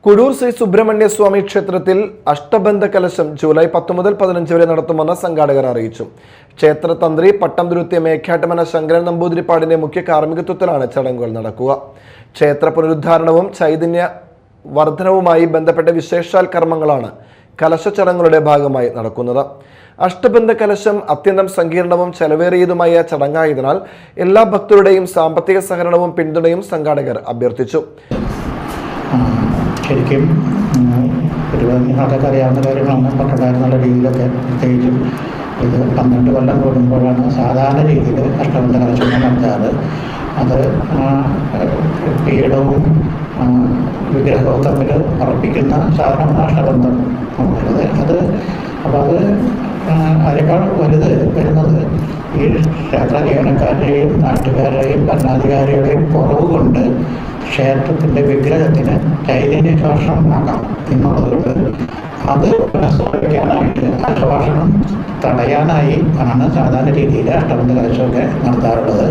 കുഴൂർ ശ്രീ സുബ്രഹ്മണ്യ സ്വാമി ക്ഷേത്രത്തിൽ അഷ്ടബന്ധ കലശം ജൂലൈ 10 മുതൽ 15 വരെ നടത്തുമെന്ന് സംഘാടകർ അറിയിച്ചു. ക്ഷേത്ര തന്ത്രി പട്ടം തുരുത്തിയ മേഘാട്ടമന ശങ്കരൻ നമ്പൂതിരിപ്പാടിന്റെ മുഖ്യ കാർമ്മികത്വത്തിലാണ് ചടങ്ങുകൾ നടക്കുക. ക്ഷേത്ര പുനരുദ്ധാരണവും ചൈതന്യ വർധനവുമായി ബന്ധപ്പെട്ട വിശേഷാൽ കർമ്മങ്ങളാണ് കലശ ചടങ്ങുകളുടെ ഭാഗമായി നടക്കുന്നത്. അഷ്ടബന്ധ കലശം അത്യന്തം സങ്കീർണവും ചെലവേറിയതുമായ ചടങ്ങായതിനാൽ എല്ലാ ഭക്തരുടെയും സാമ്പത്തിക സഹകരണവും പിന്തുണയും സംഘാടകർ അഭ്യർത്ഥിച്ചു. ശരിക്കും ഒരുപാട് ആൾക്കൊക്കെ അറിയാവുന്ന കാര്യങ്ങളാണ്. പണ്ടുണ്ടായിരുന്നുള്ള രീതിയിലൊക്കെ പ്രത്യേകിച്ചും ഇത് 12 കൊല്ലം കൂടുമ്പോഴാണ് സാധാരണ രീതിയിൽ അഷ്ടബന്ധ കലശം നടത്താറ്. അത് പീഠവും വിഗ്രഹവും തമ്മിൽ ഉറപ്പിക്കുന്ന സാധനമാണ് അഷ്ടബന്ധം. അത് അപ്പോൾ അതിനേക്കാൾ വലുത് വരുന്നത് ഈ ക്ഷേത്ര ജീവനക്കാരുടെയും നാട്ടുകാരുടെയും ഭരണാധികാരികളുടെയും കുറവ് കൊണ്ട് ക്ഷേത്രത്തിൻ്റെ വിഗ്രഹത്തിന് ചൈതന്യ ശോഷണം ആക്കാം എന്നുള്ളതുകൊണ്ട് അത് പുനഃസ്ഥാപിക്കാനായിട്ട് അഷ്ടഭാഷണം തടയാനായി ആണ് സാധാരണ രീതിയിൽ അഷ്ടബന്ധ കലശമൊക്കെ നടത്താറുള്ളത്.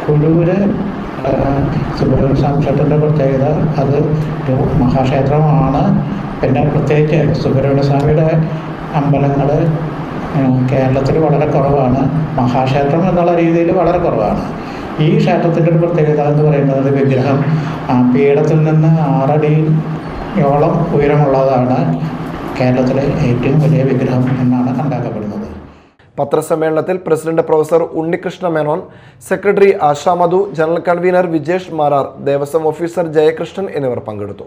കുഴൂര് സുബ്രഹ്മണ്യ സ്വാമി ക്ഷേത്രത്തിൻ്റെ പ്രത്യേകത അത് ഒരു മഹാക്ഷേത്രമാണ്. പിന്നെ പ്രത്യേകിച്ച് സുബ്രഹ്മണ്യ സ്വാമിയുടെ അമ്പലങ്ങൾ കേരളത്തിൽ വളരെ കുറവാണ്. മഹാക്ഷേത്രം എന്നുള്ള രീതിയിൽ വളരെ കുറവാണ്. ഈ ക്ഷേത്രത്തിൻ്റെ ഒരു പ്രത്യേകത എന്ന് പറയുന്നത് വിഗ്രഹം പീഠത്തിൽ നിന്ന് 6 അടിയോളം ഉയരമുള്ളതാണ് കേരളത്തിലെ ഏറ്റവും വലിയ വിഗ്രഹം എന്നാണ് കണക്കാക്കപ്പെടുന്നത്. പത്രസമ്മേളനത്തിൽ president professor Unnikrishna Menon, secretary Asha Madhu, general convener Vijesh Marar, Devaswom officer Jayakrishnan എന്നിവർ പങ്കെടുത്തു.